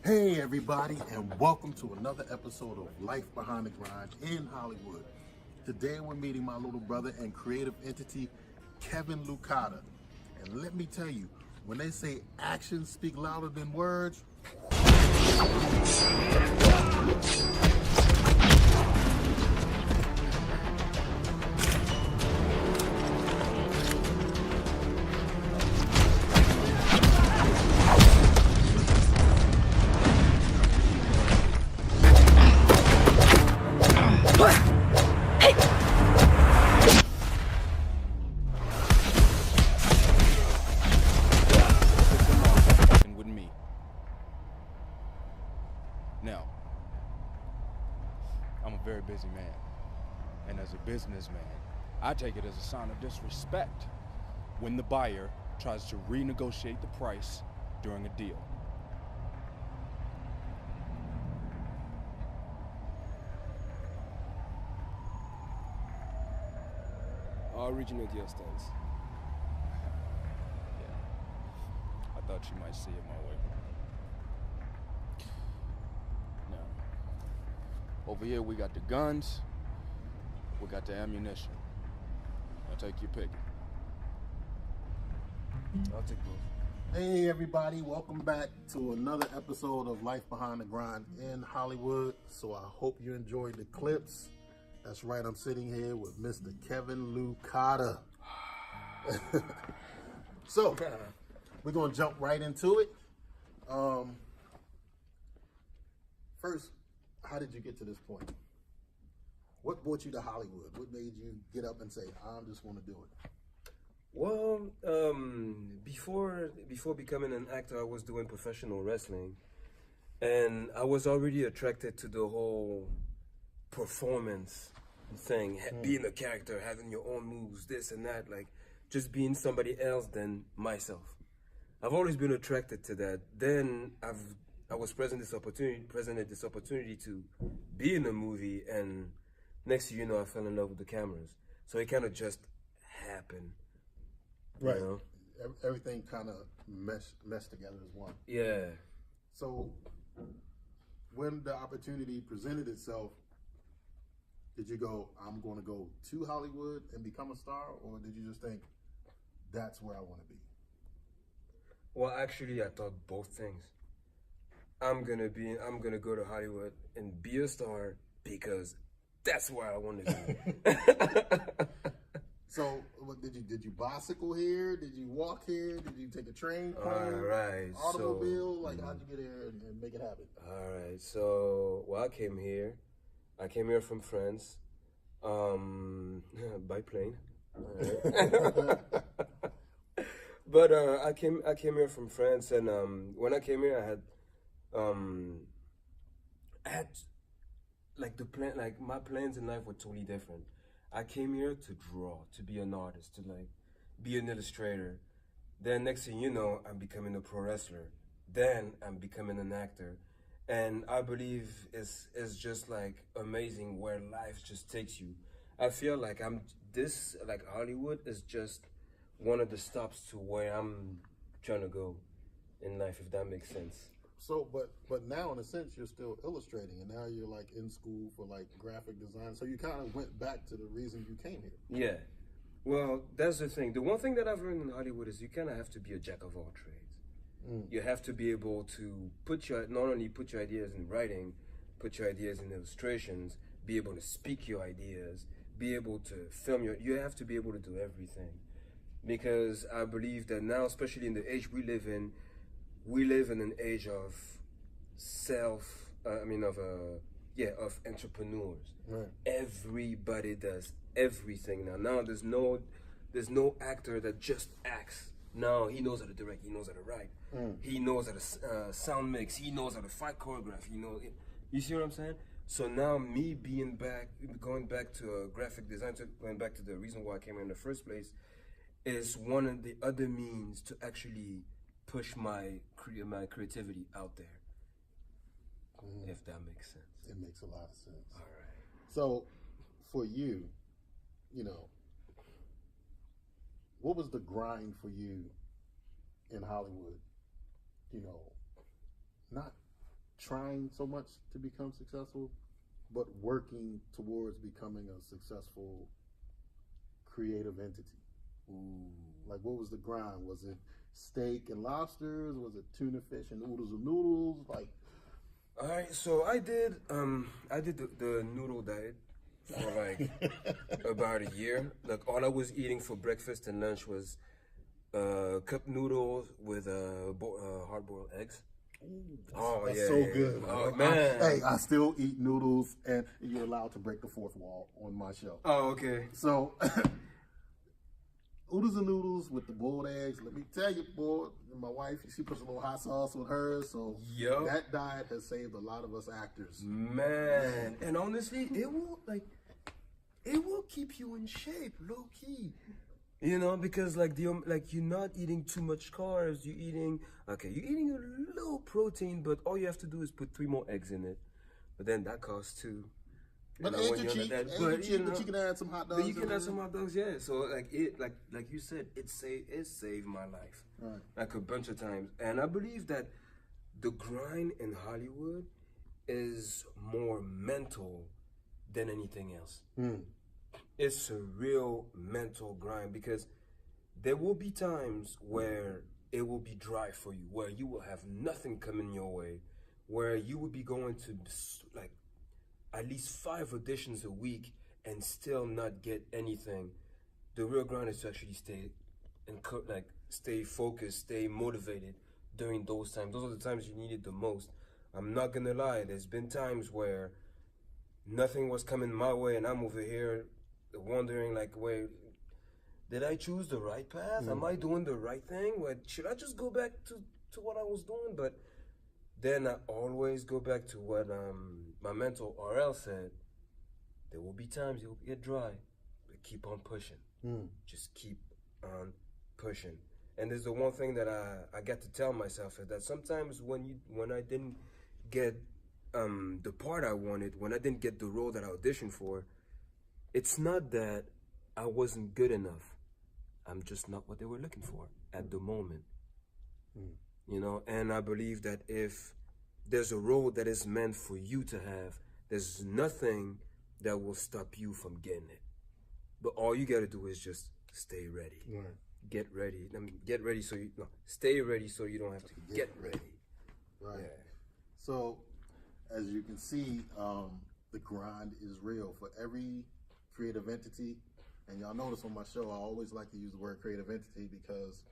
Hey everybody, and welcome to another episode of Life Behind the Grind in Hollywood. Today we're meeting my little brother and creative entity, Kevin Lukata. And let me tell you, when they say actions speak louder than words, with me. Now, I'm a very busy man, and as a businessman, I take it as a sign of disrespect when the buyer tries to renegotiate the price during a deal. Original deal stands. Yeah, I thought you might see it my way. Now, over here we got the guns, we got the ammunition. Now take your pick. I'll take both. hey everybody, welcome back to another episode of Life Behind the Grind in Hollywood. So I hope you enjoyed the clips. That's right, I'm sitting here with Mr. Kevin Lukata. So, we're going to jump right into it. First, how did you get to this point? What brought you to Hollywood? What made you get up and say, I just want to do it? Well, before becoming an actor, I was doing professional wrestling, and I was already attracted to the whole performance thing, being a character, having your own moves, this and that, like just being somebody else than myself. I've always been attracted to that. Then I was presented this opportunity to be in a movie, and next thing you know, I fell in love with the cameras. So it kind of just happened. Right. You know? Everything kind of meshed together as one. Yeah. So, when the opportunity presented itself, did you go, I'm going to go to Hollywood and become a star, or did you just think, that's where I want to be? Well, actually, I thought both things. I'm gonna go to Hollywood and be a star because that's where I want to be. So, what, did you bicycle here? Did you walk here? Did you take a train, All right, automobile? How'd you get here and make it happen? All right, so I came here. I came here from France, by plane. But I came here from France, and when I came here, I had like my plans in life were totally different. I came here to draw, to be an artist, to like be an illustrator. Then next thing you know, I'm becoming a pro wrestler. Then I'm becoming an actor. And I believe it's just like amazing where life just takes you. I feel like Hollywood is just one of the stops to where I'm trying to go in life, if that makes sense. So, but now in a sense you're still illustrating, and now you're like in school for like graphic design. So you kind of went back to the reason you came here. Yeah. Well, that's the thing. The one thing that I've learned in Hollywood is you kind of have to be a jack of all trades. You have to be able to not only put your ideas in writing, put your ideas in illustrations, be able to speak your ideas, be able to film you have to be able to do everything. Because I believe that now, especially in the age we live in an age of of entrepreneurs. Right. Everybody does everything now. Now there's no actor that just acts. Now he knows how to direct, he knows how to write, he knows how to sound mix, he knows how to fight choreograph, you see what I'm saying? So now me going back to graphic design, going back to the reason why I came here in the first place, is one of the other means to actually push my creativity out there. If that makes sense. It makes a lot of sense. All right. So, for you, what was the grind for you in Hollywood? Not trying so much to become successful, but working towards becoming a successful creative entity? Ooh. Like, what was the grind? Was it steak and lobsters? Was it tuna fish and oodles of noodles? Like, All right, so I did the noodle diet for like about a year. Like all I was eating for breakfast and lunch was cup noodles with hard-boiled eggs. oh, that's so good. Oh man. Hey, I still eat noodles, and you're allowed to break the fourth wall on my show. Oh, okay. So, oodles and noodles with the boiled eggs. Let me tell you, boy, my wife, she puts a little hot sauce with hers. So Yup. that diet has saved a lot of us actors. Man, and honestly, it will keep you in shape, low key. You know, because like you're not eating too much carbs. You're eating a little protein, but all you have to do is put 3 more eggs in it. But then that costs 2. But You know, when you're on that- but, you know, but you can add some hot dogs. But you can in add there. some hot dogs, yeah. So like like you said, it saved my life, Right. like a bunch of times. And I believe that the grind in Hollywood is more mental than anything else. It's a real mental grind because there will be times where it will be dry for you, where you will have nothing coming your way, where you will be going to like at least 5 auditions a week and still not get anything. The real grind is to actually stay focused, stay motivated during those times. Those are the times you need it the most. I'm not gonna lie, there's been times where nothing was coming my way and I'm over here wondering like, wait, did I choose the right path? Am I doing the right thing? Should I just go back to what I was doing? But then I always go back to what my mentor RL said. There will be times you'll get dry, but keep on pushing. Just keep on pushing. And there's the one thing that I got to tell myself is that sometimes when I didn't get the part I wanted, when I didn't get the role that I auditioned for, it's not that I wasn't good enough. I'm just not what they were looking for at the moment. You know, and I believe that if there's a role that is meant for you to have, there's nothing that will stop you from getting it. But all you got to do is just stay ready. Right. Get ready. Stay ready so you don't have to get ready. Right. Yeah. So, as you can see, the grind is real for every creative entity. And y'all notice on my show, I always like to use the word creative entity because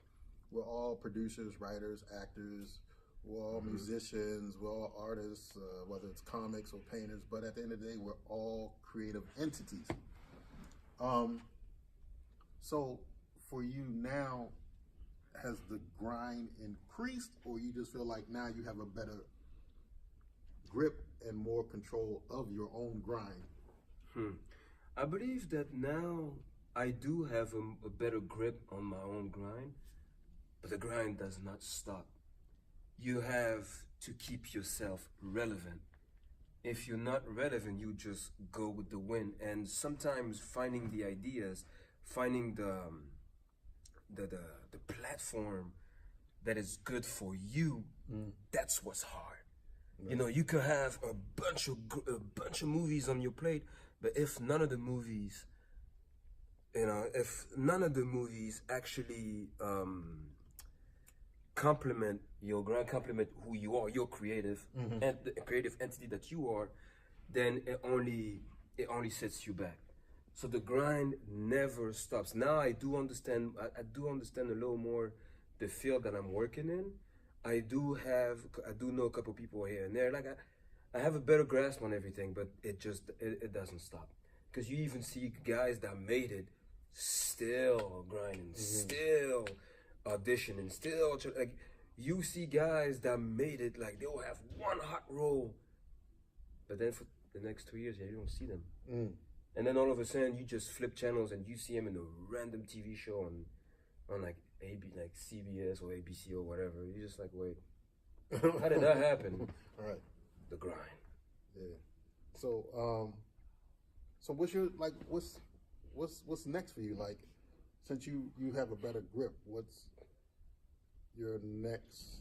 we're all producers, writers, actors, we're all musicians, we're all artists, whether it's comics or painters, but at the end of the day, we're all creative entities. So for you now, has the grind increased, or you just feel like now you have a better grip and more control of your own grind? I believe that now I do have a better grip on my own grind, but the grind does not stop. You have to keep yourself relevant. If you're not relevant, you just go with the wind. And sometimes finding the ideas, finding the platform that is good for you, that's what's hard. Right. You know, you could have a bunch of movies on your plate, but if none of the movies actually complement who you are, your creative and the creative entity that you are, then it only sets you back. So the grind never stops. Now I do understand a little more the field that I'm working in. I do know a couple people here and there. Like I have a better grasp on everything, but it doesn't stop. Because you even see guys that made it still grinding, still auditioning, still like you see guys that made it, like they'll have one hot role, but then for the next 2 years, you don't see them. And then all of a sudden, you just flip channels and you see him in a random TV show on like CBS or ABC or whatever. You're just like, wait, how did that happen? Right. The grind. Yeah. So, so what's next for you? Like, since you have a better grip, what's your next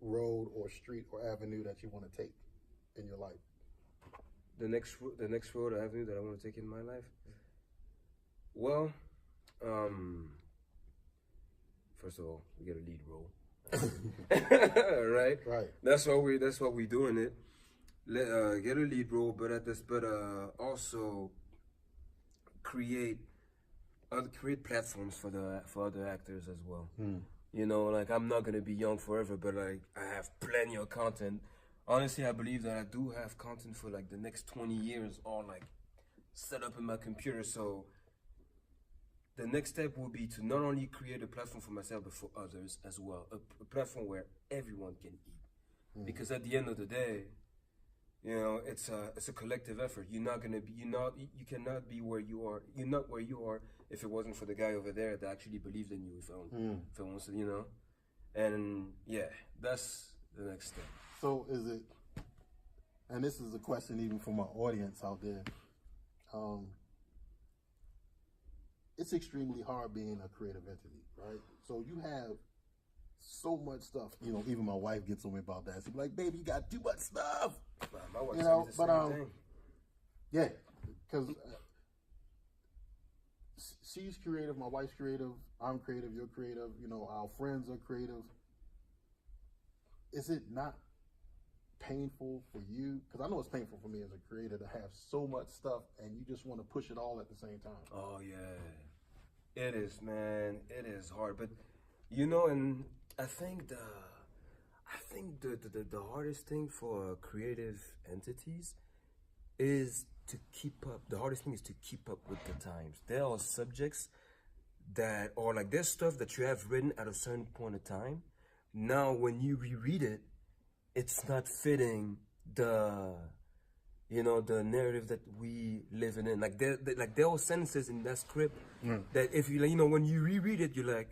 road or street or avenue that you want to take in your life? The next road or avenue that I want to take in my life? Well, first of all, we get a lead role. Right? Right. That's what we doing it. Get a lead role, but also create platforms for other actors as well. You know, like I'm not gonna be young forever, but like I have plenty of content. Honestly, I believe that I do have content for like the next 20 years, all like set up in my computer. So the next step will be to not only create a platform for myself, but for others as well. A platform where everyone can eat. Because at the end of the day, you know, it's a collective effort. You cannot be where you are. You're not where you are if it wasn't for the guy over there that actually believed in you. If I want to, you know, and yeah, that's the next step. So is it, and this is a question even for my audience out there, it's extremely hard being a creative entity, right? So you have so much stuff, you know, even my wife gets on me about that. She's like, baby, you got too much stuff. My wife You know, says the same thing. Yeah, because she's creative, my wife's creative, I'm creative, you're creative, you know, our friends are creative. Is it not painful for you? Because I know it's painful for me as a creator to have so much stuff and you just want to push it all at the same time. Oh yeah, it is, man. It is hard, but you know, and I think the hardest thing for creative entities is to keep up. The hardest thing is to keep up with the times. There are subjects that, or like there's stuff that you have written at a certain point of time. Now, when you reread it, it's not fitting the narrative that we live in. Like there are sentences in that script that if you when you reread it, you're like,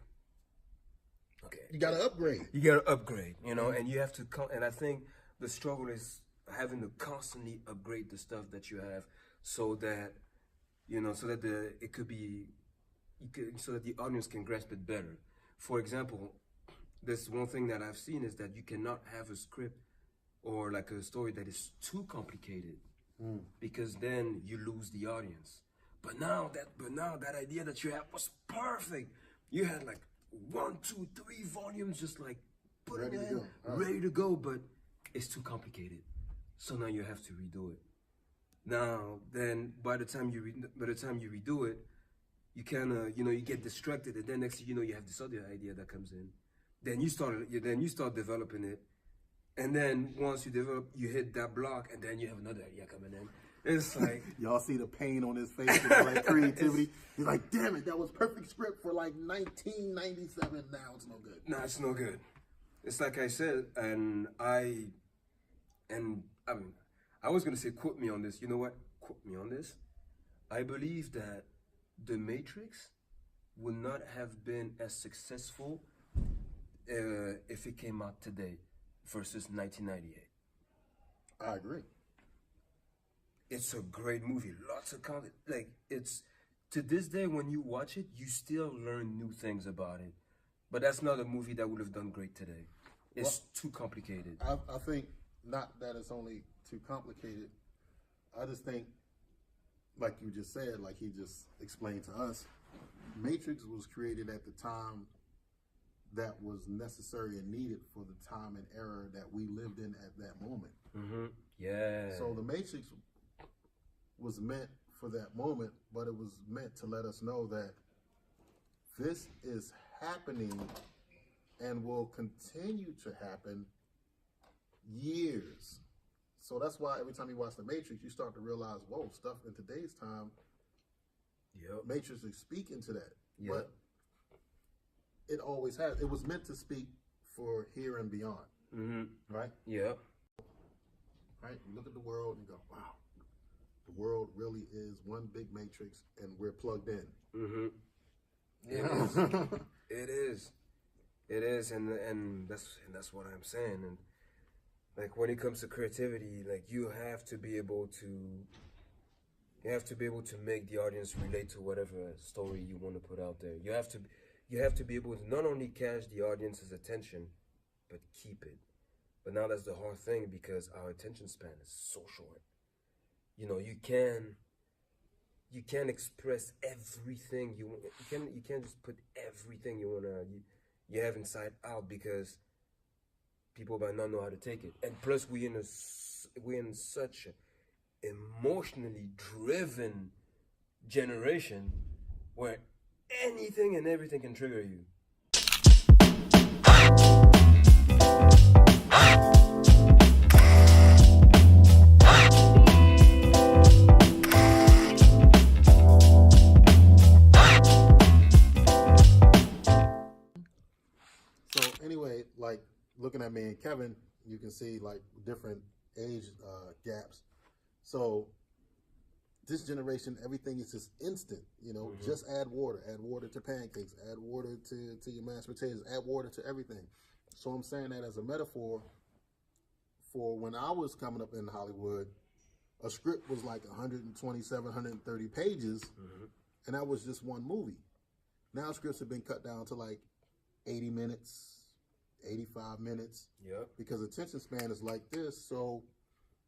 okay, You got to upgrade. You got to upgrade, you know, and you have to and I think the struggle is having to constantly upgrade the stuff that you have so that so that so that the audience can grasp it better. For example, this one thing that I've seen is that you cannot have a script or like a story that is too complicated because then you lose the audience. But now that idea that you had was perfect. You had like 1, 2, 3 volumes just like put Ready it to in, go. Right. ready to go, but it's too complicated. So now you have to redo it. Now then, by the time you redo it, you kind of you get distracted, and then next thing you know, you have this other idea that comes in. Then you start developing it, and then once you develop, you hit that block, and then you have another idea coming in. It's like y'all see the pain on his face and all that creativity. He's like, damn it, that was perfect script for like 1997. Now it's no good. No, it's no good. It's like I said, and I mean, I was gonna say quote me on this. You know what? Quote me on this. I believe that The Matrix would not have been as successful if it came out today versus 1998. I agree. It's a great movie. Lots of content. Like, it's to this day when you watch it, you still learn new things about it. But that's not a movie that would have done great today. It's too complicated. I think not that it's only too complicated. I just think, like you just said, like he just explained to us, Matrix was created at the time that was necessary and needed for the time and era that we lived in at that moment. Mm-hmm. Yeah. So the Matrix was meant for that moment, but it was meant to let us know that this is happening and will continue to happen years. So that's why every time you watch The Matrix, you start to realize, whoa, stuff in today's time, Matrix is speaking to that. Yep. But it always has. It was meant to speak for here and beyond. Mm-hmm. Right? Yeah. Right? You look at the world and you go, wow, the world really is one big matrix and we're plugged in. Mm-hmm. It is. It is, and that's what I'm saying. And like when it comes to creativity, like you have to be able to make the audience relate to whatever story you want to put out there. You have to be able to not only catch the audience's attention, but keep it. But now that's the hard thing because our attention span is so short. You know, you can express everything you want. You can't just put everything you have inside out because people might not know how to take it. And plus, we're in such a emotionally driven generation where anything and everything can trigger you. So anyway, like looking at me and Kevin, you can see like different age gaps. So this generation, everything is just instant. You know, just add water to pancakes, add water to your mashed potatoes, add water to everything. So I'm saying that as a metaphor for when I was coming up in Hollywood, a script was like 127, 130 pages, and that was just one movie. Now scripts have been cut down to like 80 minutes, 85 minutes. Yep. Because attention span is like this. So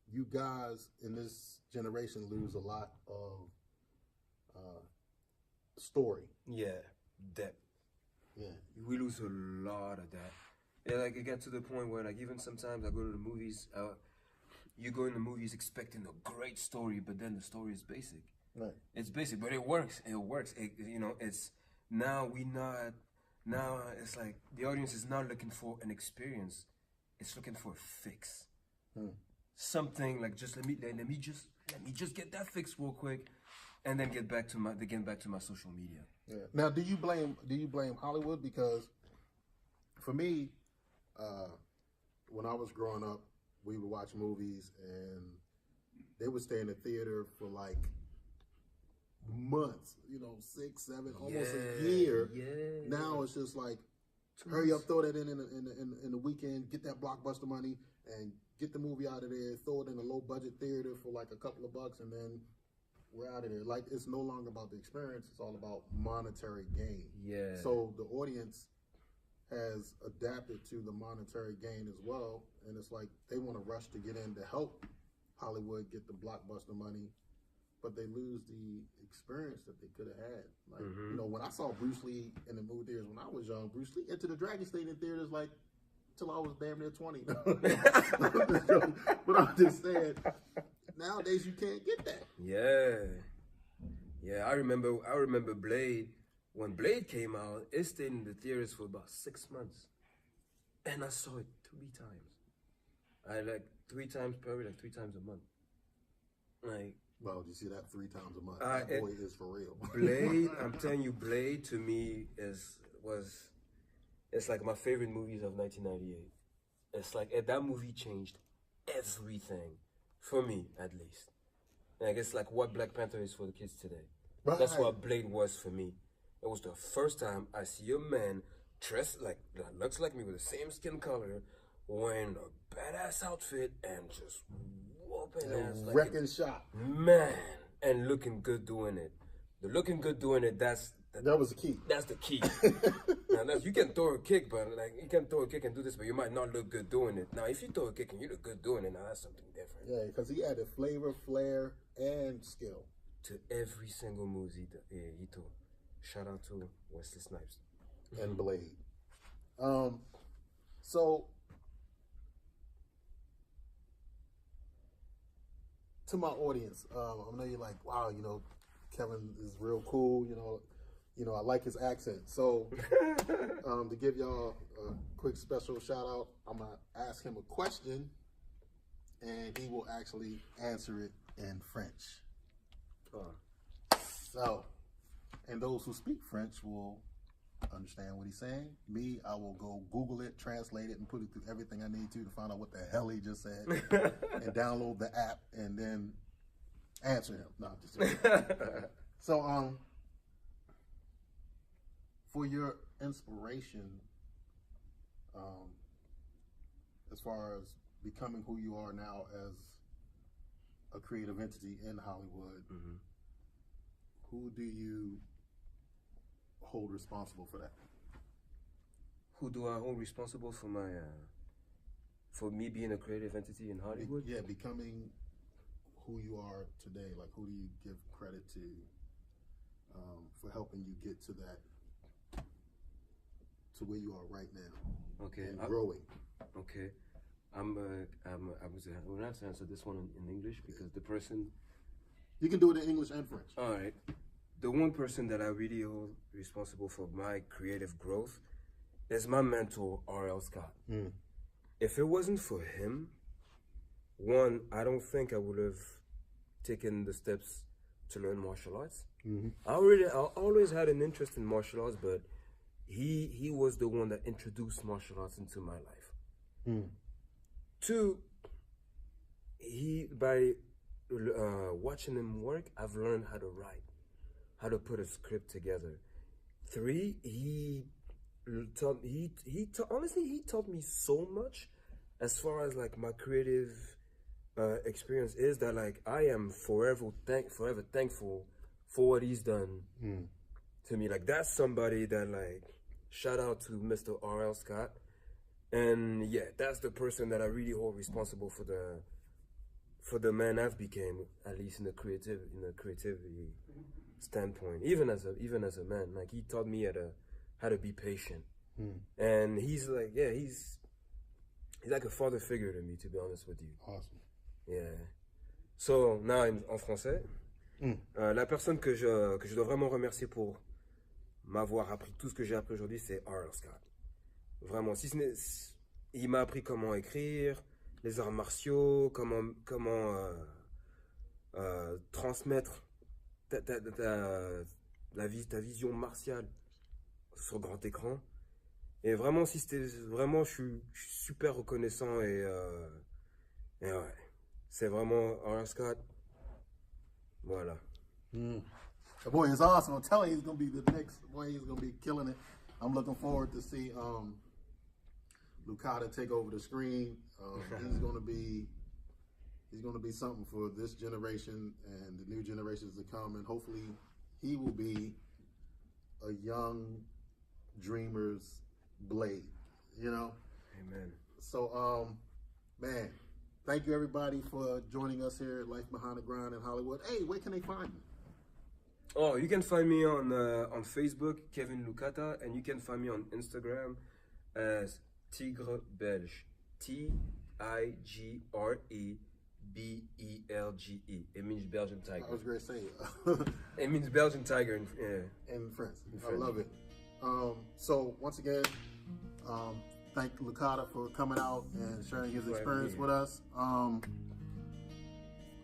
you guys in this generation lose a lot of story. Yeah, depth. Yeah. We lose a lot of that. Yeah, like it got to the point where like even sometimes I go to the movies, you go in the movies expecting a great story, but then the story is basic. Right. It's basic, but it works. It works. It's now it's like the audience is not looking for an experience. It's looking for a fix. Something like just let me just get that fix real quick, and then get back to my social media. Yeah. Now, do you blame Hollywood? Because for me, when I was growing up, we would watch movies and they would stay in the theater for like months, 6, 7, almost a year. Yeah. Now it's just like, hurry up, throw that in the weekend, get that blockbuster money, and get the movie out of there. Throw it in a low budget theater for like a couple of bucks, and then we're out of there. Like it's no longer about the experience; it's all about monetary gain. Yeah. So the audience has adapted to the monetary gain as well, and it's like they want to rush to get in to help Hollywood get the blockbuster money, but they lose the experience that they could have had. Like, when I saw Bruce Lee in the movie theaters when I was young, Bruce Lee Enter the Dragon stayed in theaters like till I was damn near 20. But I'm just saying, nowadays you can't get that. Yeah. I remember Blade. When Blade came out, it stayed in the theaters for about 6 months, and I saw it 3 times. I like 3 times, probably like 3 times a month. Like, well, you see that 3 times a month. That boy is for real. Blade, I'm telling you, Blade to me it's like my favorite movies of 1998. It's like that movie changed everything for me, at least. Like it's like what Black Panther is for the kids today. Right. That's what Blade was for me. It was the first time I see a man dressed like that looks like me with the same skin color, wearing a badass outfit and just whooping ass, like wrecking shop, man, and looking good doing it. The looking good doing it. That was the key. That's the key. Now, you can throw a kick, but like you can throw a kick and do this, but you might not look good doing it. Now, if you throw a kick and you look good doing it, now that's something different. Yeah, because he added flavor, flair, and skill to every single movie he took. Shout out to Wesley Snipes and Blade. So to my audience, I know you're like, wow, Kevin is real cool. I like his accent. So to give y'all a quick special shout out, I'm gonna ask him a question, and he will actually answer it in French. So. And those who speak French will understand what he's saying. Me, I will go Google it, translate it, and put it through everything I need to find out what the hell he just said, and download the app, and then answer him. No, I'm just joking. So, for your inspiration, as far as becoming who you are now as a creative entity in Hollywood, who do you hold responsible for that? Who do I hold responsible for my for me being a creative entity in Hollywood. Yeah, becoming who you are today. Like, who do you give credit to for helping you get to that, to where you are right now? Okay, and growing. Okay, I'm gonna have to answer this one in English because the person. You can do it in English and French. All right, the one person that I really hold responsible for my creative growth is my mentor, R.L. Scott. If it wasn't for him, one, I don't think I would have taken the steps to learn martial arts. I always had an interest in martial arts, but he was the one that introduced martial arts into my life. Two, by watching him work, I've learned how to write, how to put a script together. Three, honestly, he taught me so much as far as like my creative experience is, that like I am forever thankful for what he's done to me. Like, that's somebody that, like, shout out to Mr. R.L. Scott. And yeah, that's the person that I really hold responsible for the man I've became, at least in the creativity standpoint. Even as a man, like, he taught me how to be patient. And he's like, yeah, he's like a father figure to me, to be honest with you. Awesome. Yeah. So, now en français, la personne que je dois vraiment remercier pour m'avoir appris tout ce que j'ai appris aujourd'hui, c'est R.L. Scott. Vraiment, il m'a appris comment écrire, les arts martiaux, comment transmettre ta vision martiale sur grand écran. Et vraiment, je suis super reconnaissant et ouais, c'est vraiment R.L. Scott. Voilà. The boy is awesome. I'm telling you, he's gonna be the next boy. He's gonna be killing it. I'm looking forward to see Lukata take over the screen. He's gonna be something for this generation and the new generations to come. And hopefully, he will be a young dreamer's blade. You know. Amen. So, man. Thank you, everybody, for joining us here at Life Behind the Grind in Hollywood. Hey, where can they find you? Oh, you can find me on Facebook, Kevin Lukata, and you can find me on Instagram as Tigre Belge. Tigrebelge. It means Belgian tiger. I was going to say it means Belgian tiger in French. I love it. So, once again, thank Lukata for coming out and sharing his experience with us.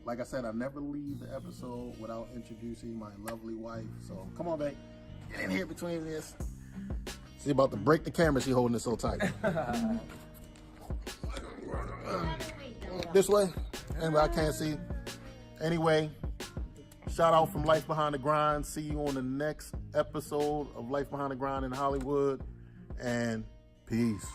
Like I said, I never leave the episode without introducing my lovely wife. So come on, babe. Get in here between this. She's about to break the camera. She's holding it so tight. This way. Anyway, I can't see. Anyway, shout out from Life Behind the Grind. See you on the next episode of Life Behind the Grind in Hollywood. And peace.